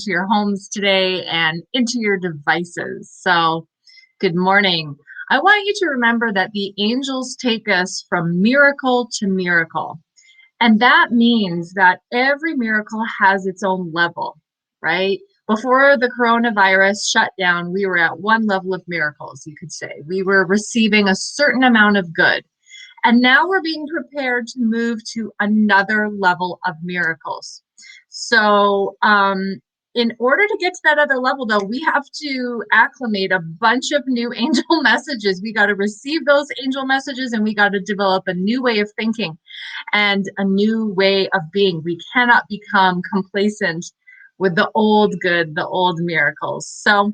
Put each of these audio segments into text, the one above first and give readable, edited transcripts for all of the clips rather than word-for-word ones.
into your homes today and into your devices. So, good morning. I want you to remember that the angels take us from miracle to miracle. And that means that every miracle has its own level, right? Before the coronavirus shut down, we were at one level of miracles, you could say. We were receiving a certain amount of good. And now we're being prepared to move to another level of miracles. So, in order to get to that other level, though, we have to acclimate a bunch of new angel messages. We got to receive those angel messages and we got to develop a new way of thinking and a new way of being. We cannot become complacent with the old good, the old miracles. So,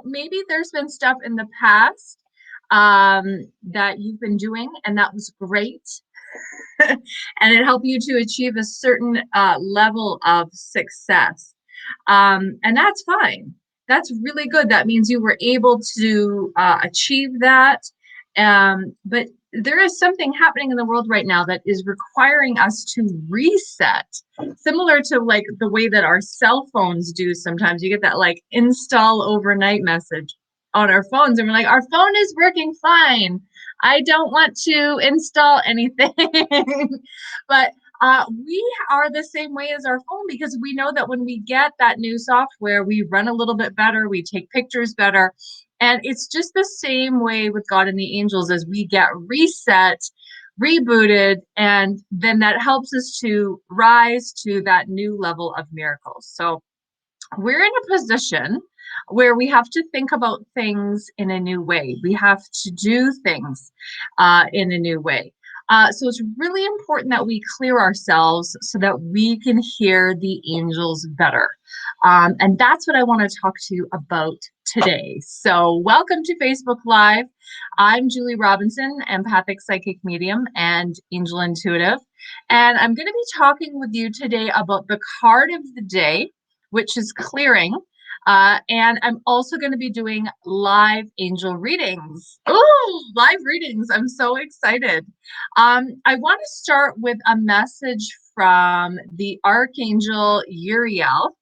maybe there's been stuff in the past that you've been doing, and that was great. And it helped you to achieve a certain level of success. And that's fine. That's really good. That means you were able to achieve that. But there is something happening in the world right now that is requiring us to reset, similar to like the way that our cell phones do sometimes. You get that like install overnight message on our phones, and we're like, our phone is working fine. I don't want to install anything. But we are the same way as our phone, because we know that when we get that new software, we run a little bit better, we take pictures better. And it's just the same way with God and the angels. As we get reset, rebooted, and then that helps us to rise to that new level of miracles. So we're in a position where we have to think about things in a new way. We have to do things in a new way. So it's really important that we clear ourselves so that we can hear the angels better. And that's what I want to talk to you about today. So welcome to Facebook Live. I'm Julie Robinson, empathic psychic medium and angel intuitive. And I'm going to be talking with you today about the card of the day, which is clearing. And I'm also going to be doing live angel readings. Oh, live readings. I'm so excited. I want to start with a message from the Archangel Uriel.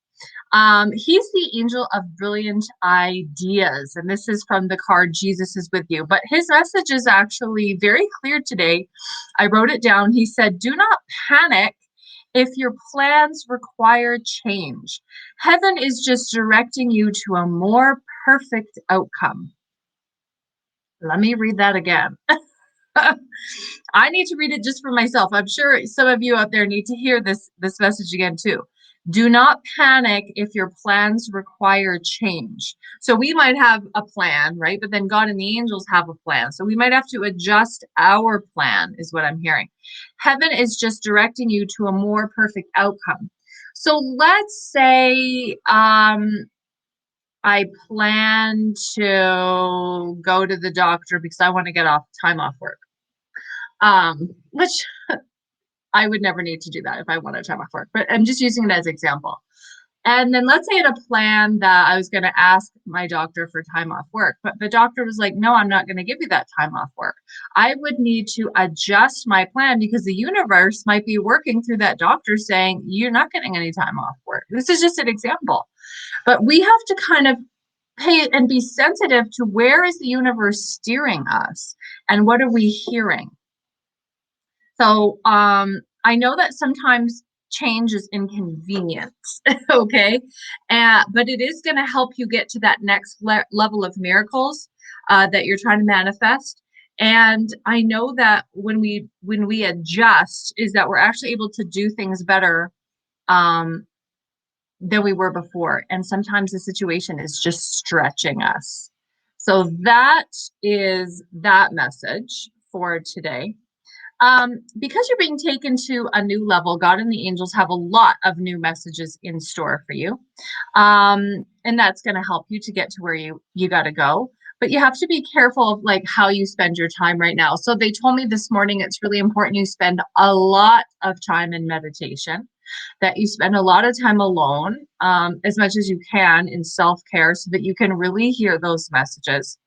He's the angel of brilliant ideas, and this is from the card Jesus is with you. But his message is actually very clear today. I wrote it down. He said, "Do not panic if your plans require change. Heaven is just directing you to a more perfect outcome." Let me read that again. I need to read it just for myself. I'm sure some of you out there need to hear this message again too. Do not panic if your plans require change. So we might have a plan, right? But then God and the angels have a plan. So we might have to adjust our plan, is what I'm hearing. Heaven is just directing you to a more perfect outcome. So let's say I plan to go to the doctor because I want to get time off work. Which I would never need to do that if I wanted time off work, but I'm just using it as an example. And then let's say I had a plan that I was going to ask my doctor for time off work, but the doctor was like, no, I'm not going to give you that time off work. I would need to adjust my plan because the universe might be working through that doctor saying, you're not getting any time off work. This is just an example. But we have to kind of pay and be sensitive to where is the universe steering us and what are we hearing. So I know that sometimes change is inconvenient, okay? But it is going to help you get to that next level of miracles that you're trying to manifest. And I know that when we adjust, is that we're actually able to do things better than we were before. And sometimes the situation is just stretching us. So that is that message for today. Because you're being taken to a new level, God and the angels have a lot of new messages in store for you. And that's going to help you to get to where you got to go. But you have to be careful of like how you spend your time right now. So they told me this morning, it's really important you spend a lot of time in meditation, that you spend a lot of time alone, as much as you can in self-care so that you can really hear those messages.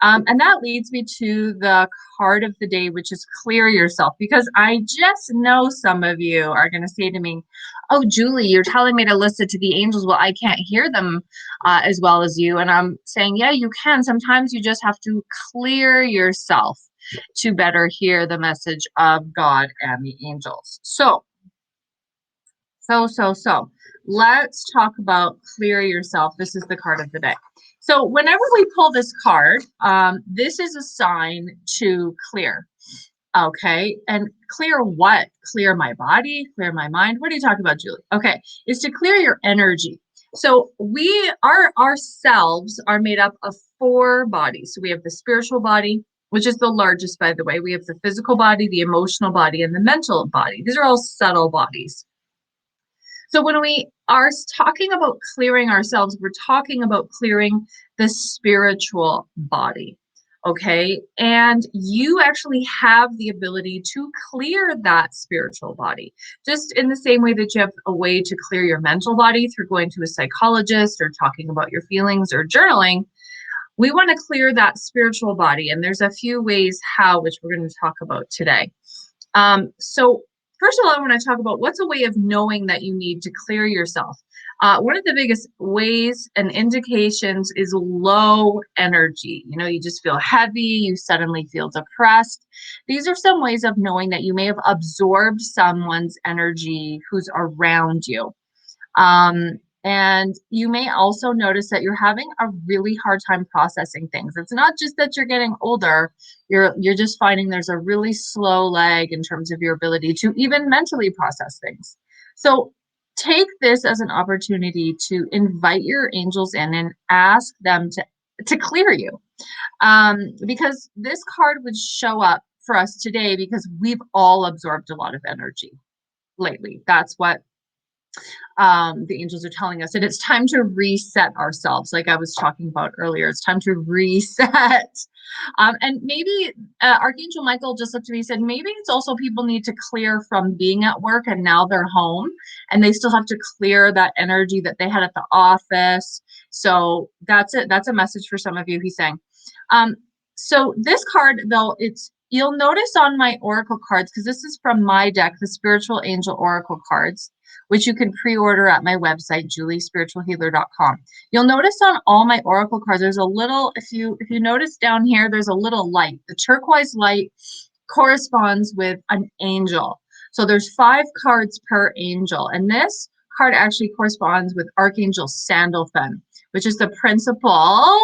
And that leads me to the card of the day, which is clear yourself, because I just know some of you are going to say to me, oh, Julie, you're telling me to listen to the angels. Well, I can't hear them as well as you. And I'm saying, yeah, you can. Sometimes you just have to clear yourself to better hear the message of God and the angels. So, let's talk about clear yourself. This is the card of the day. So whenever we pull this card, this is a sign to clear. Okay. And clear what? Clear my body, clear my mind. What are you talking about, Julie? Okay. Is to clear your energy. So ourselves are made up of 4 bodies. So we have the spiritual body, which is the largest, by the way. We have the physical body, the emotional body, and the mental body. These are all subtle bodies. So when we are talking about clearing ourselves, we're talking about clearing the spiritual body. Okay. And you actually have the ability to clear that spiritual body, just in the same way that you have a way to clear your mental body through going to a psychologist or talking about your feelings or journaling. We want to clear that spiritual body. And there's a few ways how, which we're going to talk about today. So first of all, I want to talk about what's a way of knowing that you need to clear yourself. One of the biggest ways and indications is low energy. You know, you just feel heavy, you suddenly feel depressed. These are some ways of knowing that you may have absorbed someone's energy who's around you. And you may also notice that you're having a really hard time processing things. It's not just that you're getting older, you're just finding there's a really slow lag in terms of your ability to even mentally process things. So take this as an opportunity to invite your angels in and ask them to clear you. Because this card would show up for us today because we've all absorbed a lot of energy lately. That's what the angels are telling us. And it's time to reset ourselves, like I was talking about earlier. It's time to reset. And maybe Archangel Michael just looked at me and said, maybe it's also people need to clear from being at work and now they're home and they still have to clear that energy that they had at the office. So that's it. That's a message for some of you, he's saying. So this card, though, you'll notice on my oracle cards, because this is from my deck, the Spiritual Angel Oracle cards, which you can pre-order at my website, juliespiritualhealer.com. You'll notice on all my oracle cards, there's a little, if you notice down here, there's a little light. The turquoise light corresponds with an angel. So there's 5 cards per angel. And this card actually corresponds with Archangel Sandalphon, which is the principle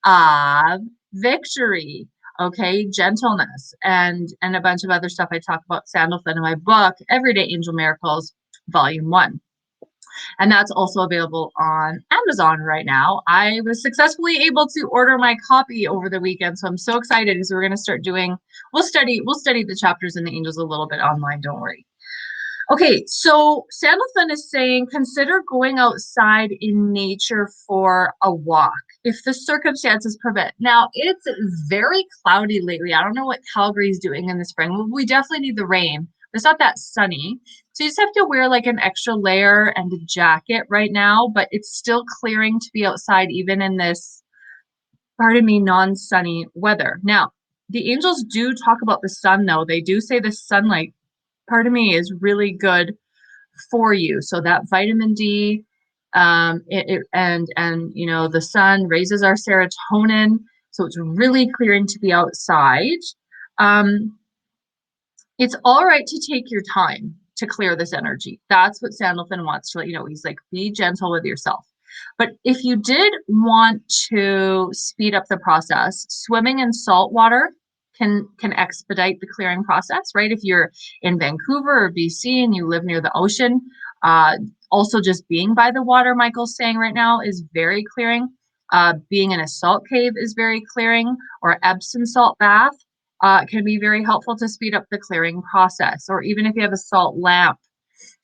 of victory, okay, gentleness, and a bunch of other stuff. I talk about Sandalphon in my book, Everyday Angel Miracles, Volume 1. And that's also available on Amazon right now. I was successfully able to order my copy over the weekend, so I'm so excited because we're going to start doing, we'll study the chapters in the angels a little bit online, don't worry. Okay, so Sandalphon is saying, consider going outside in nature for a walk if the circumstances permit. Now, it's very cloudy lately. I don't know what Calgary's doing in the spring. We definitely need the rain. It's not that sunny. So you just have to wear like an extra layer and a jacket right now, but it's still clearing to be outside even in this, pardon me, non-sunny weather. Now, the angels do talk about the sun though. They do say the sunlight, pardon me, is really good for you. So that vitamin D, and you know, the sun raises our serotonin. So it's really clearing to be outside. It's all right to take your time to clear this energy. That's what Sandalphon wants to let you know. He's like, be gentle with yourself. But if you did want to speed up the process, swimming in salt water can expedite the clearing process, right? If you're in Vancouver or BC and you live near the ocean, also just being by the water, Michael's saying right now, is very clearing. Being in a salt cave is very clearing, or Epsom salt bath can be very helpful to speed up the clearing process. Or even if you have a salt lamp,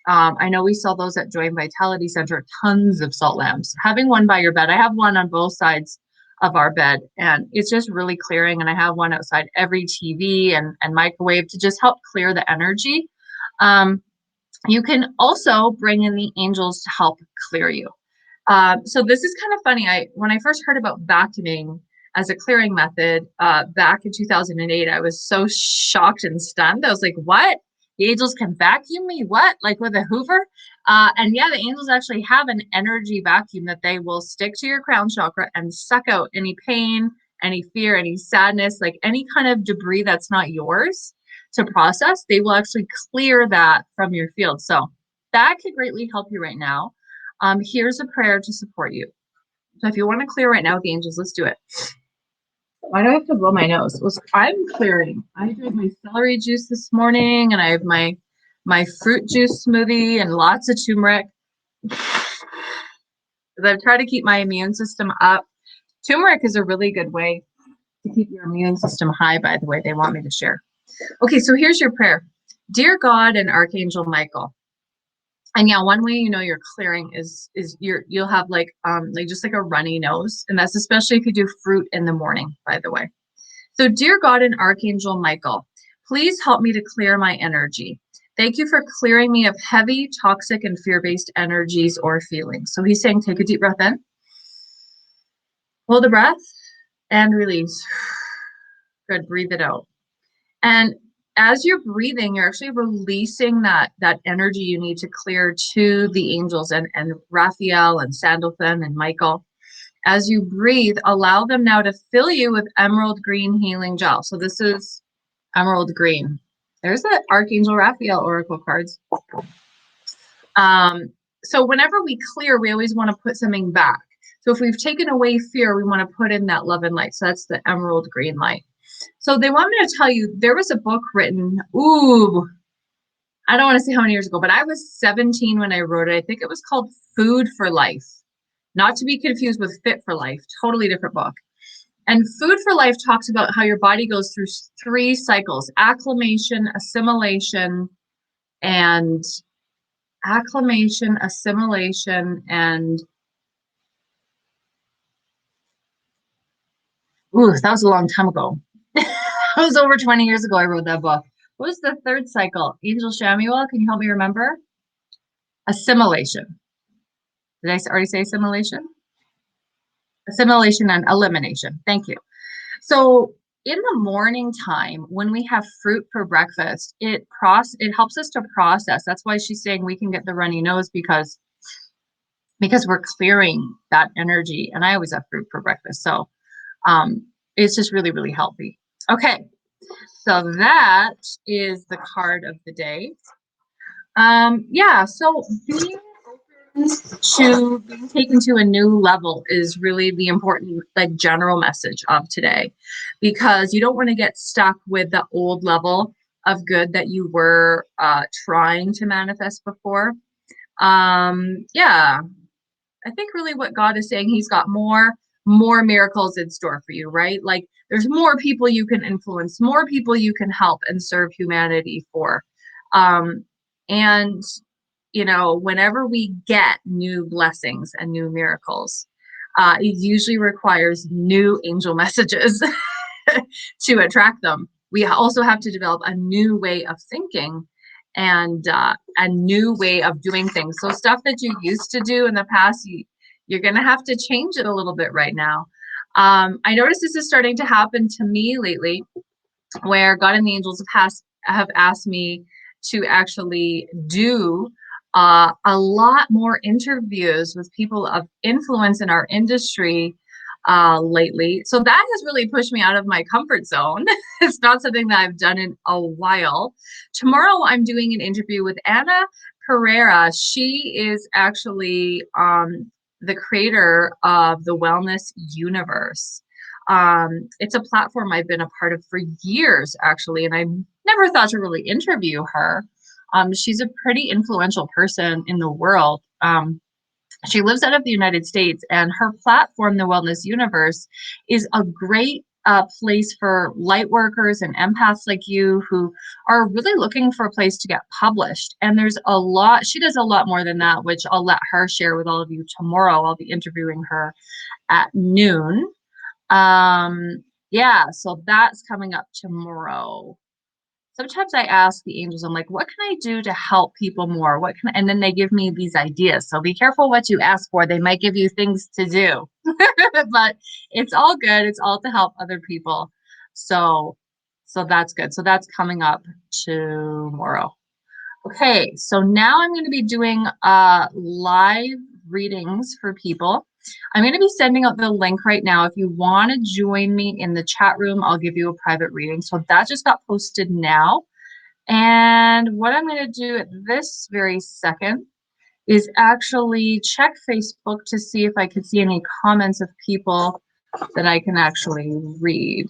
I know we sell those at Joy and Vitality Center, tons of salt lamps. Having one by your bed, I have one on both sides of our bed, and it's just really clearing. And I have one outside every TV and microwave to just help clear the energy. You can also bring in the angels to help clear you. So this is kind of funny. When I first heard about vacuuming as a clearing method back in 2008. I was so shocked and stunned. I was like, what? The angels can vacuum me? What? Like with a Hoover? And yeah, the angels actually have an energy vacuum that they will stick to your crown chakra and suck out any pain, any fear, any sadness, like any kind of debris that's not yours to process. They will actually clear that from your field. So that could greatly help you right now. Here's a prayer to support you. So if you want to clear right now with the angels, let's do it. Why do I have to blow my nose? Well, I'm clearing. I drank my celery juice this morning, and I have my fruit juice smoothie and lots of turmeric. I've tried to keep my immune system up. Turmeric is a really good way to keep your immune system high, by the way. They want me to share. Okay, so here's your prayer. Dear God and Archangel Michael. And yeah, one way you know you're clearing is you'll have like just like a runny nose, and that's especially if you do fruit in the morning, by the way. So dear God and Archangel Michael, please help me to clear my energy. Thank you for clearing me of heavy, toxic, and fear-based energies or feelings. So he's saying, take a deep breath in, hold the breath, and release. Good, breathe it out. And as you're breathing, you're actually releasing that energy you need to clear to the angels and Raphael and Sandalphon and Michael. As you breathe, allow them now to fill you with emerald green healing gel. So this is emerald green. There's the Archangel Raphael oracle cards. So whenever we clear, we always want to put something back. So if we've taken away fear, we want to put in that love and light. So that's the emerald green light. So they want me to tell you, there was a book written, I don't want to say how many years ago, but I was 17 when I wrote it. I think it was called Food for Life, not to be confused with Fit for Life, totally different book. And Food for Life talks about how your body goes through 3 cycles: acclimation, assimilation, and that was a long time ago. That was over 20 years ago I wrote that book. What was the 3rd cycle? Angel Shamuel, can you help me remember? Assimilation. Did I already say assimilation? Assimilation and elimination. Thank you. So in the morning time, when we have fruit for breakfast, it helps us to process. That's why she's saying we can get the runny nose because we're clearing that energy. And I always have fruit for breakfast. So it's just really, really healthy. Okay. So that is the card of the day. Yeah, so being open to being taken to a new level is really the important, like, general message of today, because you don't want to get stuck with the old level of good that you were trying to manifest before. Yeah, I think really what God is saying, he's got more miracles in store for you, right? Like, there's more people you can influence, more people you can help and serve humanity for. And whenever we get new blessings and new miracles, it usually requires new angel messages to attract them. We also have to develop a new way of thinking and a new way of doing things. So stuff that you used to do in the past, you're going to have to change it a little bit right now. I noticed this is starting to happen to me lately, where God and the angels have asked me to actually do a lot more interviews with people of influence in our industry lately. So that has really pushed me out of my comfort zone. It's not something that I've done in a while. Tomorrow, I'm doing an interview with Anna Pereira. She is actually the creator of the Wellness Universe. It's a platform I've been a part of for years, actually, and I never thought to really interview her. She's a pretty influential person in the world. She lives out of the United States, and her platform, the Wellness Universe, is a great place for light workers and empaths like you who are really looking for a place to get published. And there's a lot, she does a lot more than that, which I'll let her share with all of you tomorrow. I'll be interviewing her at noon. Yeah, so that's coming up tomorrow. sometimes I ask the angels, I'm like, what can I do to help people more? And then they give me these ideas. So be careful what you ask for. They might give you things to do, but it's all good. It's all to help other people. So, so that's good. So that's coming up tomorrow. Okay, so now I'm going to be doing live readings for people. I'm going to be sending out the link right now. If you want to join me in the chat room, I'll give you a private reading. So that just got posted now. And what I'm going to do at this very second is actually check Facebook to see if I can see any comments of people that I can actually read.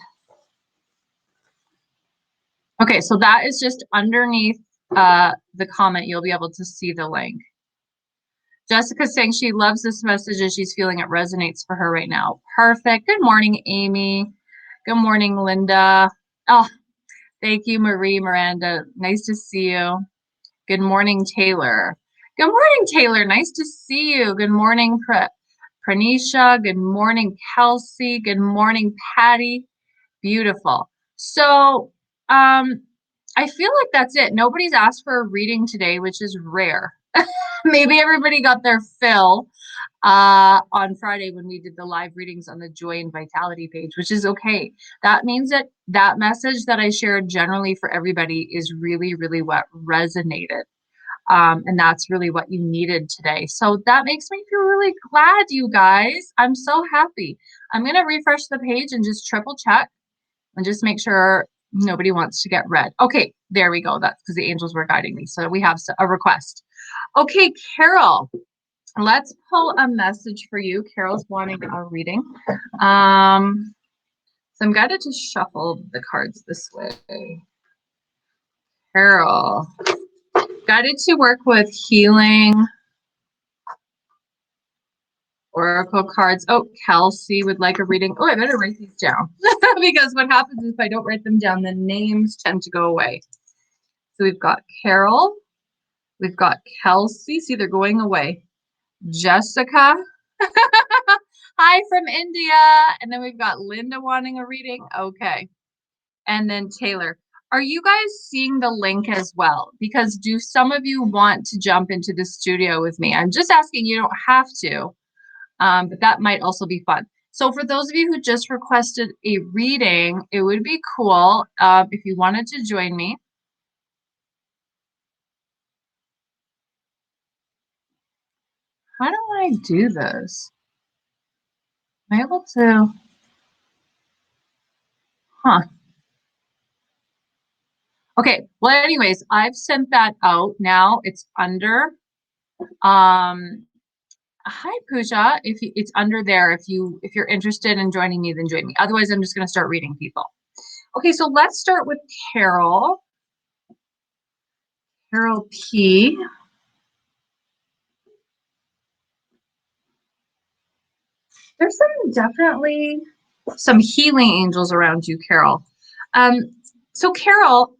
Okay, so that is just underneath the comment. You'll be able to see the link. Jessica's saying she loves this message and she's feeling it resonates for her right now. Perfect. Good morning, Amy. Good morning, Linda. Oh, thank you, Marie Miranda. Nice to see you. Good morning, Taylor. Good morning, Taylor. Nice to see you. Good morning, Pranisha. Good morning, Kelsey. Good morning, Patty. Beautiful. So, I feel like that's it. Nobody's asked for a reading today, which is rare. Maybe everybody got their fill on Friday when we did the live readings on the Joy and Vitality page, which is okay. That means that that message that I shared generally for everybody is really, really what resonated. And that's really what you needed today. So that makes me feel really glad, you guys. I'm so happy. I'm going to refresh the page and just triple check and just make sure nobody wants to get read. Okay, there we go. That's because the angels were guiding me. So we have a request. Okay, Carol, let's pull a message for you. Carol's wanting a reading. So I'm guided to shuffle the cards this way. Carol, guided to work with healing, oracle cards. Oh, Kelsey would like a reading. Oh, I better write these down because what happens if I don't write them down, the names tend to go away. So we've got Carol, we've got Kelsey. See, they're going away. Jessica. Hi from India. And then we've got Linda wanting a reading. Okay. And then Taylor. Are you guys seeing the link as well? Because do some of you want to jump into the studio with me? I'm just asking, you don't have to, but that might also be fun. So for those of you who just requested a reading, it would be cool if you wanted to join me. How do I do this? Am I able to? Huh. Okay. Well, anyways, I've sent that out now. It's under. Hi, Pooja. It's under there, if you're interested in joining me, then join me. Otherwise, I'm just going to start reading people. Okay, so let's start with Carol. Carol P. There's definitely some healing angels around you, Carol. So Carol,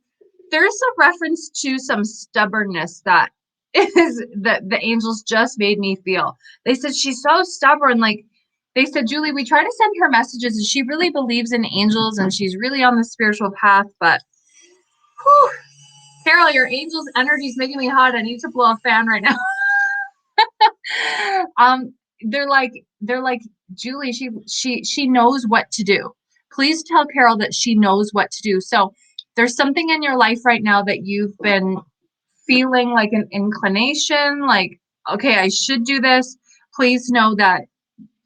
there's a reference to some stubbornness that is that the angels just made me feel. They said she's so stubborn. Like they said, Julie, we try to send her messages and she really believes in angels and she's really on the spiritual path, but whew, Carol, your angel's energy is making me hot. I need to blow a fan right now. They're like, Julie, she knows what to do. Please tell Carol that she knows what to do. So there's something in your life right now that you've been feeling like an inclination, like, okay, I should do this. Please know that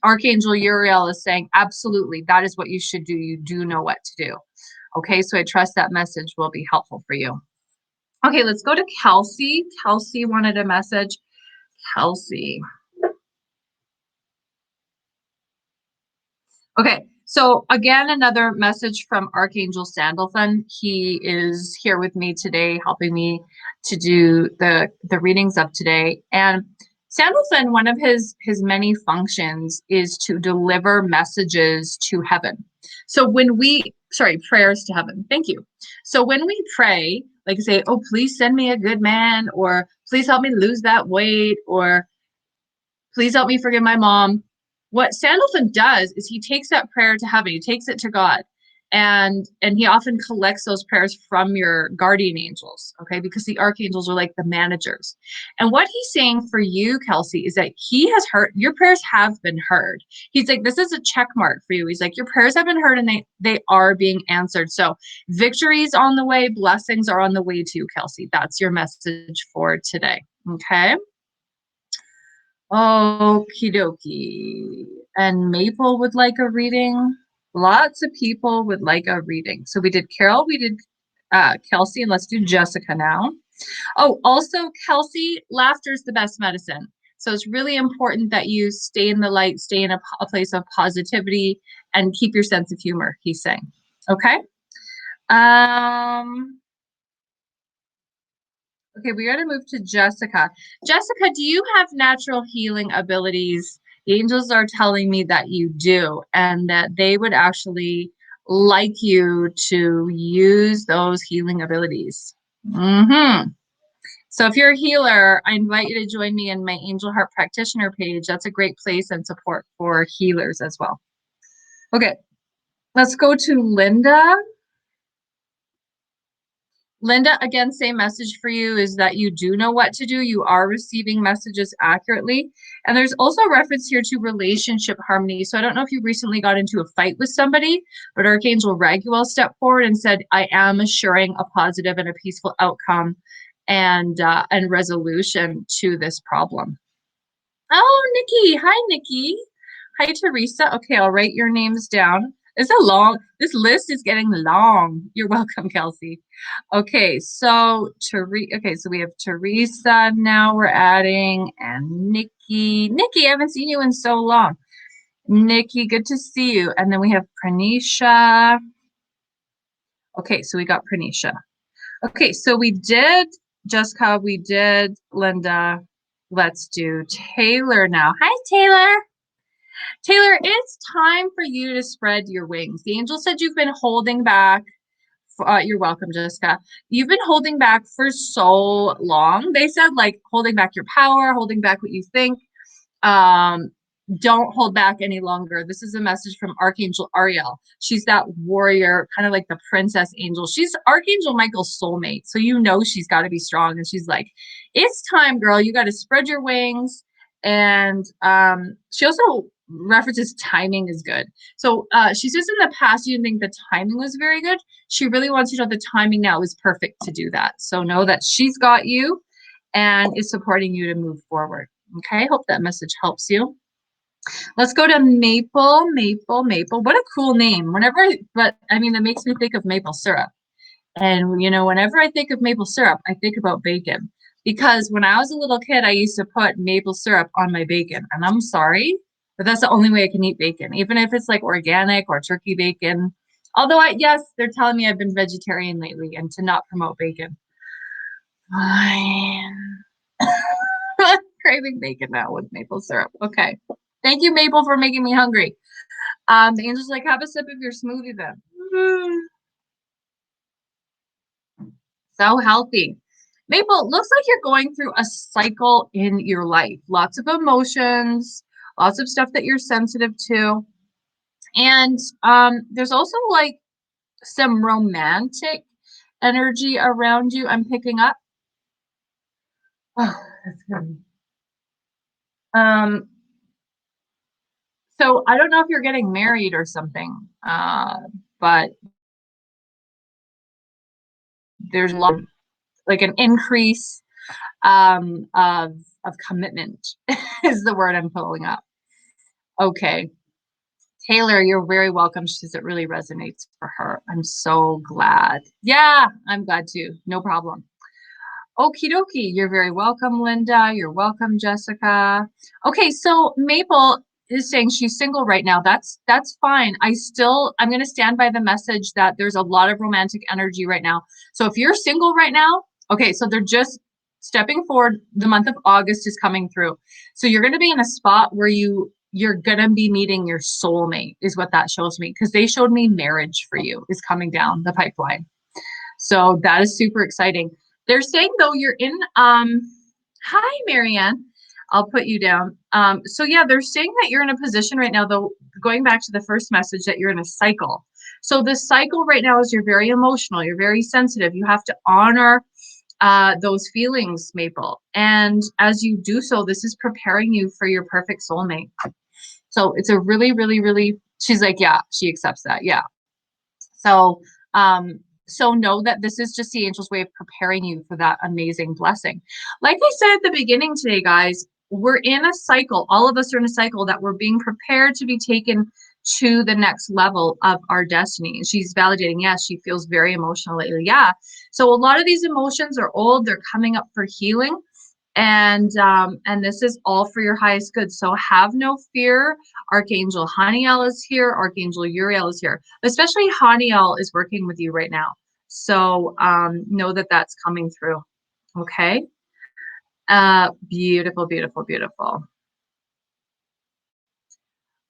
Archangel Uriel is saying, absolutely, that is what you should do. You do know what to do. Okay, so I trust that message will be helpful for you. Okay, let's go to Kelsey. Kelsey wanted a message. Kelsey. Okay, so again, another message from Archangel Sandalphon. He is here with me today, helping me to do the readings of today. And Sandalphon, one of his many functions is to deliver messages to heaven. So when prayers to heaven. Thank you. So when we pray, like say, oh, please send me a good man, or please help me lose that weight, or please help me forgive my mom. What Sandalphon does is he takes that prayer to heaven, he takes it to God, And he often collects those prayers from your guardian angels, okay, because the archangels are like the managers. And what he's saying for you, Kelsey, is that he has heard your prayers, have been heard. He's like, this is a check mark for you. He's like, your prayers have been heard, and they are being answered. So victories on the way, blessings are on the way too, Kelsey. That's your message for today. Okay. Okie dokie. And Maple would like a reading. Lots of people would like a reading. So we did Carol, we did Kelsey, and let's do Jessica now. Oh, also, Kelsey, laughter is the best medicine. So it's really important that you stay in the light, stay in a place of positivity, and keep your sense of humor, he's saying. Okay? Okay, we got to move to Jessica. Jessica, do you have natural healing abilities? The angels are telling me that you do, and that they would actually like you to use those healing abilities. So if you're a healer, I invite you to join me in my Angel Heart Practitioner page. That's a great place and support for healers as well. Okay, let's go to Linda. Linda, again, same message for you is that you do know what to do. You are receiving messages accurately. And there's also a reference here to relationship harmony. So I don't know if you recently got into a fight with somebody, but Archangel Raguel stepped forward and said, I am assuring a positive and a peaceful outcome and resolution to this problem. Oh, Nikki. Hi, Nikki. Hi, Teresa. Okay, I'll write your names down. This list is getting long. You're welcome, Kelsey. Okay, so so we have Teresa now we're adding, and Nikki. Nikki, I haven't seen you in so long. Nikki, good to see you. And then we have Pranisha. Okay, so we got Pranisha. Okay, so we did Jessica, we did Linda. Let's do Taylor now. Hi, Taylor. Taylor, it's time for you to spread your wings. The angel said you've been holding back. You're welcome, Jessica. You've been holding back for so long. They said, like, holding back your power, holding back what you think. Don't hold back any longer. This is a message from Archangel Ariel. She's that warrior, kind of like the princess angel. She's Archangel Michael's soulmate. So you know she's got to be strong. And she's like, it's time, girl. You got to spread your wings. And she also references timing is good. So she says in the past you didn't think the timing was very good. She really wants you to know the timing now is perfect to do that. So know that she's got you and is supporting you to move forward. Okay, hope that message helps you. Let's go to Maple, Maple, Maple. What a cool name. But I mean, that makes me think of maple syrup. And, you know, whenever I think of maple syrup, I think about bacon. Because when I was a little kid, I used to put maple syrup on my bacon. And I'm sorry, but that's the only way I can eat bacon, even if it's like organic or turkey bacon. Although, yes, they're telling me I've been vegetarian lately and to not promote bacon. Fine. Craving bacon now with maple syrup. Okay. Thank you, Maple, for making me hungry. The angel's like, have a sip of your smoothie then. So healthy. Maple, looks like you're going through a cycle in your life. Lots of emotions, lots of stuff that you're sensitive to. And there's also like some romantic energy around you I'm picking up. Oh, that's good. So I don't know if you're getting married or something, but there's a lot of, like an increase of commitment is the word I'm pulling up. Okay. Taylor, you're very welcome. She says it really resonates for her. I'm so glad. Yeah, I'm glad too. No problem. Okie dokie. You're very welcome, Linda. You're welcome, Jessica. Okay, so Maple is saying she's single right now. That's fine. I'm going to stand by the message that there's a lot of romantic energy right now. So if you're single right now, okay, so they're just stepping forward. The month of August is coming through. So you're going to be in a spot where you're going to be meeting your soulmate is what that shows me, because they showed me marriage for you is coming down the pipeline. So that is super exciting. They're saying though you're in hi Marianne. I'll put you down. So yeah, they're saying that you're in a position right now, though, going back to the first message, that you're in a cycle. So the cycle right now is you're very emotional, you're very sensitive. You have to honor those feelings, Maple. And as you do so, this is preparing you for your perfect soulmate. So it's a really, really, really, she's like, yeah, she accepts that. Yeah. So, so know that this is just the angel's way of preparing you for that amazing blessing. Like I said at the beginning today, guys, we're in a cycle. All of us are in a cycle that we're being prepared to be taken to the next level of our destiny. And she's validating, yes, she feels very emotional lately. Yeah. So a lot of these emotions are old, they're coming up for healing. And this is all for your highest good. So have no fear. Archangel Haniel is here. Archangel Uriel is here. Especially Haniel is working with you right now. So know that that's coming through. Okay. Beautiful, beautiful, beautiful.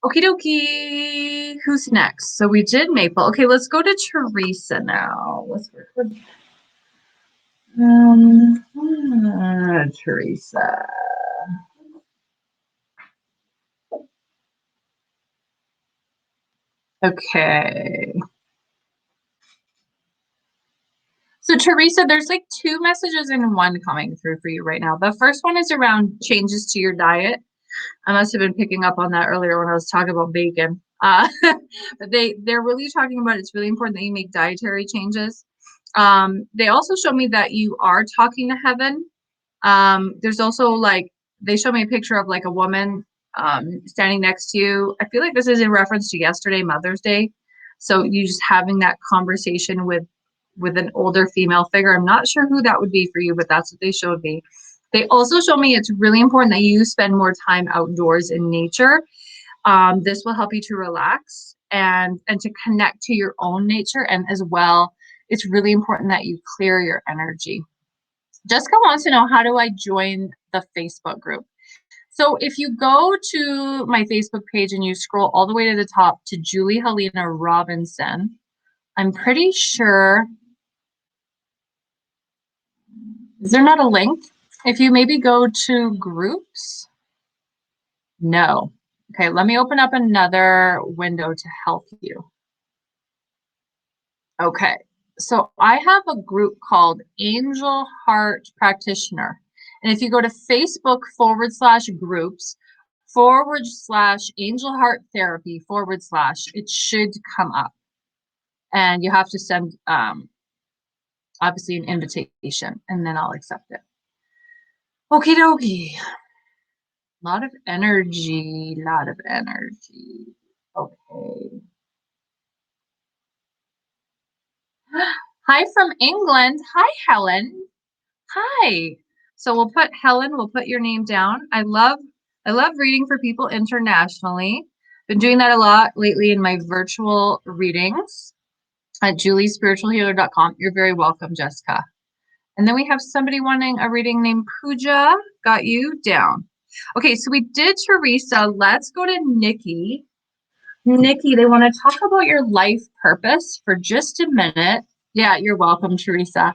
Okie dokie. Who's next? So we did Maple. Okay, let's go to Teresa now. Let's work with Teresa. Okay. So Teresa, there's like two messages in one coming through for you right now. The first one is around changes to your diet. I must have been picking up on that earlier when I was talking about bacon. But they're really talking about it's really important that you make dietary changes. They also show me that you are talking to heaven. There's also like they show me a picture of like a woman standing next to you. I feel like this is in reference to yesterday, Mother's Day. So you just having that conversation with an older female figure. I'm not sure who that would be for you, but that's what they showed me. They also show me it's really important that you spend more time outdoors in nature. This will help you to relax and to connect to your own nature. And as well, it's really important that you clear your energy. Jessica wants to know, how do I join the Facebook group? So if you go to my Facebook page and you scroll all the way to the top to Julie Helena Robinson, I'm pretty sure, is there not a link? If you maybe go to groups, no. Okay, let me open up another window to help you. Okay, so I have a group called Angel Heart Practitioner. And if you go to Facebook/groups/Angel Heart Therapy/, it should come up. And you have to send obviously an invitation and then I'll accept it. Okie dokie. Lot of energy, lot of energy. Okay. Hi from England. Hi, Helen. Hi. So we'll put Helen, we'll put your name down. I love reading for people internationally. Been doing that a lot lately in my virtual readings at juliespiritualhealer.com. You're very welcome, Jessica. And then we have somebody wanting a reading named Pooja. Got you down. Okay, so we did Teresa. Let's go to Nikki. Nikki, they want to talk about your life purpose for just a minute. Yeah, you're welcome, Teresa.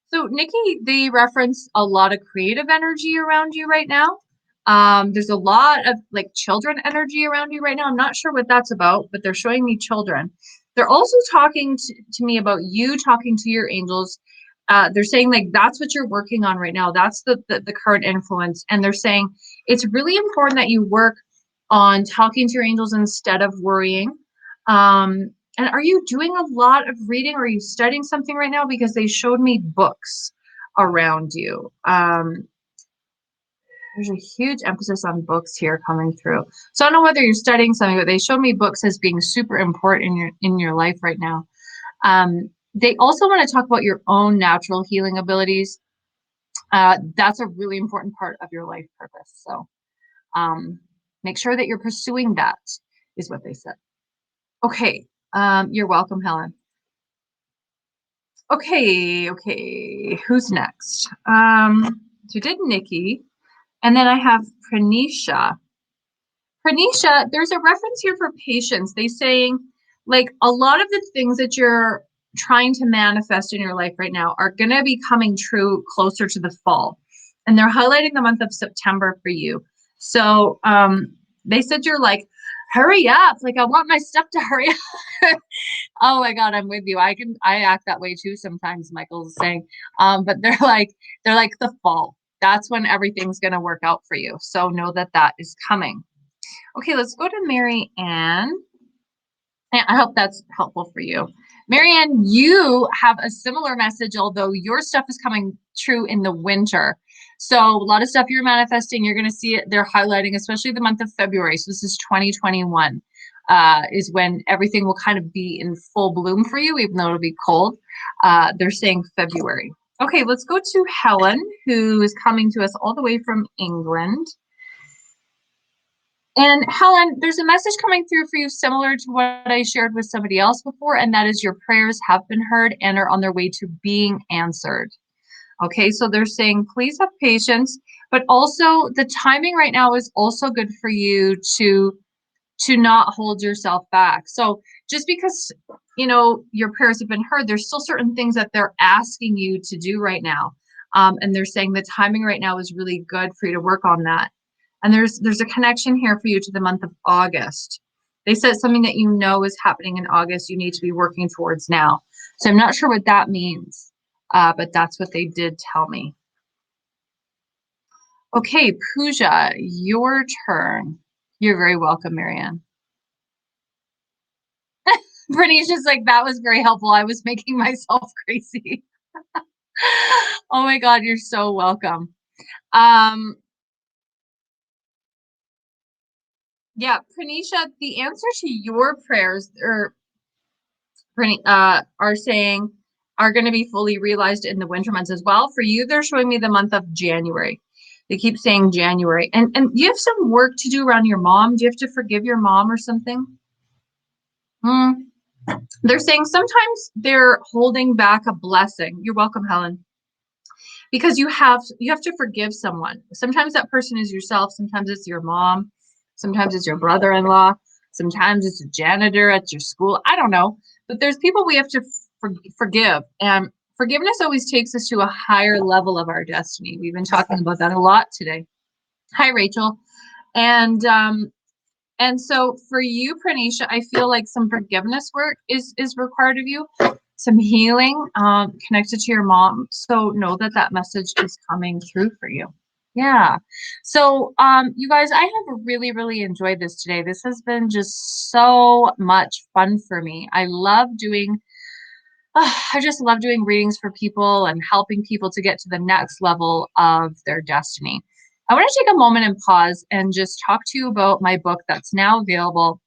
So Nikki, they reference a lot of creative energy around you right now. There's a lot of like children energy around you right now. I'm not sure what that's about, but they're showing me children. They're also talking to me about you talking to your angels. They're saying like that's what you're working on right now. That's the current influence. And they're saying it's really important that you work on talking to your angels instead of worrying. And are you doing a lot of reading? Or are you studying something right now? Because they showed me books around you. There's a huge emphasis on books here coming through. So I don't know whether you're studying something, but they showed me books as being super important in your life right now. They also want to talk about your own natural healing abilities. That's a really important part of your life purpose. So make sure that you're pursuing that, is what they said. Okay. You're welcome, Helen. Okay. Who's next? So did Nikki, and then I have Pranisha. Pranisha, there's a reference here for patience. They saying like a lot of the things that you're trying to manifest in your life right now are going to be coming true closer to the fall. And they're highlighting the month of September for you. So they said you're like, hurry up. Like, I want my stuff to hurry up. Oh my God, I'm with you. I act that way too sometimes, Michael's saying. But they're like the fall. That's when everything's going to work out for you. So know that that is coming. Okay, let's go to Mary Ann. Yeah, I hope that's helpful for you. Marianne, you have a similar message, although your stuff is coming true in the winter. So a lot of stuff you're manifesting, you're going to see it. They're highlighting, especially the month of February. So this is 2021, is when everything will kind of be in full bloom for you, even though it'll be cold. They're saying February. Okay, let's go to Helen, who is coming to us all the way from England. And Helen, there's a message coming through for you similar to what I shared with somebody else before, and that is your prayers have been heard and are on their way to being answered. Okay, so they're saying, please have patience, but also the timing right now is also good for you to not hold yourself back. So just because, your prayers have been heard, there's still certain things that they're asking you to do right now. And they're saying the timing right now is really good for you to work on that. And there's a connection here for you to the month of August. They said something that you know is happening in August you need to be working towards now. So I'm not sure what that means, but that's what they did tell me. Okay, Pooja, your turn. You're very welcome, Marianne. Bernice is like, that was very helpful. I was making myself crazy. Oh my God, you're so welcome. Yeah, Pranisha, the answer to your prayers are saying are going to be fully realized in the winter months as well. For you, they're showing me the month of January. They keep saying January. And you have some work to do around your mom. Do you have to forgive your mom or something? They're saying sometimes they're holding back a blessing. You're welcome, Helen. Because you have to forgive someone. Sometimes that person is yourself, sometimes it's your mom, sometimes it's your brother-in-law, sometimes it's a janitor at your school. I don't know, but there's people we have to forgive, and forgiveness always takes us to a higher level of our destiny. We've been talking about that a lot today. Hi, Rachel. And so for you, Pranisha, I feel like some forgiveness work is required of you, some healing connected to your mom. So know that that message is coming through for you. Yeah. So you guys, I have really, really enjoyed this today. This has been just so much fun for me. I just love doing readings for people and helping people to get to the next level of their destiny. I want to take a moment and pause and just talk to you about my book that's now available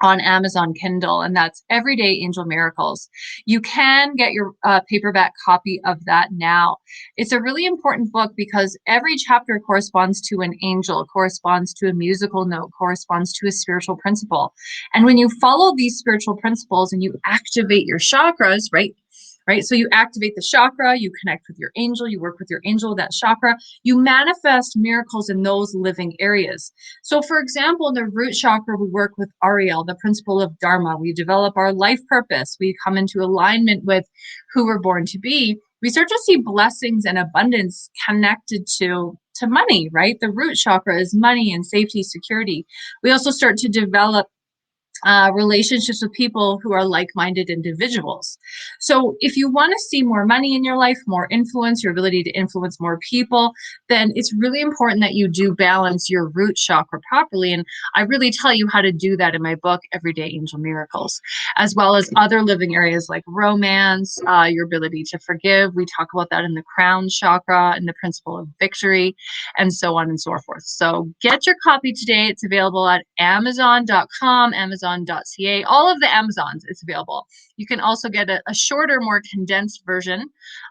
on Amazon Kindle, and that's Everyday Angel Miracles. You can get your paperback copy of that now. It's a really important book because every chapter corresponds to an angel, corresponds to a musical note, corresponds to a spiritual principle. And when you follow these spiritual principles and you activate your chakras, right? Right. So you activate the chakra, you connect with your angel, you work with your angel, that chakra, you manifest miracles in those living areas. So for example, in the root chakra, we work with Ariel, the principle of Dharma. We develop our life purpose. We come into alignment with who we're born to be. We start to see blessings and abundance connected to money, right? The root chakra is money and safety, security. We also start to develop relationships with people who are like-minded individuals. So if you want to see more money in your life, more influence, your ability to influence more people, then it's really important that you do balance your root chakra properly. And I really tell you how to do that in my book, Everyday Angel Miracles, as well as other living areas like romance, your ability to forgive. We talk about that in the crown chakra and the principle of victory, and so on and so forth. So get your copy today. It's available at Amazon.com, Amazon.ca, all of the Amazons, it's available. You can also get a shorter, more condensed version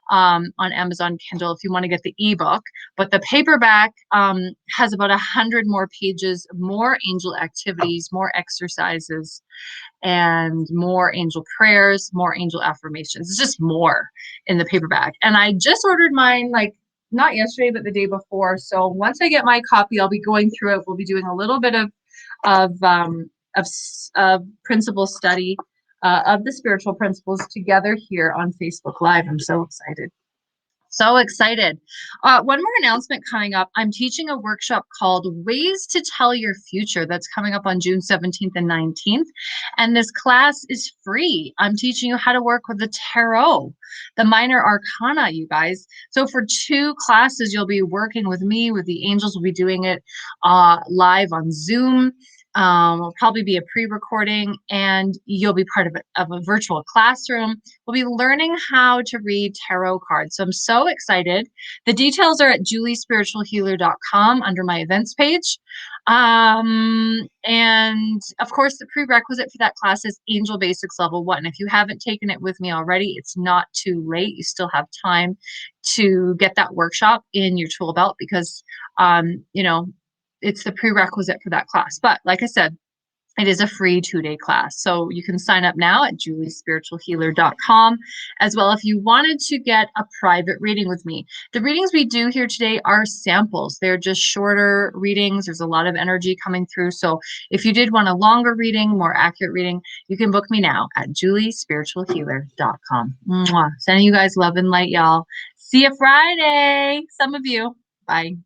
on Amazon Kindle if you want to get the ebook. But the paperback has about 100 more pages, more angel activities, more exercises, and more angel prayers, more angel affirmations. It's just more in the paperback. And I just ordered mine like not yesterday, but the day before. So once I get my copy, I'll be going through it. We'll be doing a little bit of principle study of the spiritual principles together here on Facebook Live. I'm so excited. So excited. One more announcement coming up. I'm teaching a workshop called Ways to Tell Your Future that's coming up on June 17th and 19th. And this class is free. I'm teaching you how to work with the tarot, the minor arcana, you guys. So for 2 classes, you'll be working with me, with the angels. We'll be doing it live on Zoom. It'll probably be a pre-recording, and you'll be part of a virtual classroom. We'll be learning how to read tarot cards. So I'm so excited. The details are at juliespiritualhealer.com under my events page. And of course, the prerequisite for that class is Angel Basics Level 1. If you haven't taken it with me already, it's not too late. You still have time to get that workshop in your tool belt because, you know, it's the prerequisite for that class. But like I said, it is a free 2-day class. So you can sign up now at juliespiritualhealer.com as well if you wanted to get a private reading with me. The readings we do here today are samples. They're just shorter readings. There's a lot of energy coming through. So if you did want a longer reading, more accurate reading, you can book me now at juliespiritualhealer.com. Mwah. Sending you guys love and light, y'all. See you Friday. Some of you. Bye.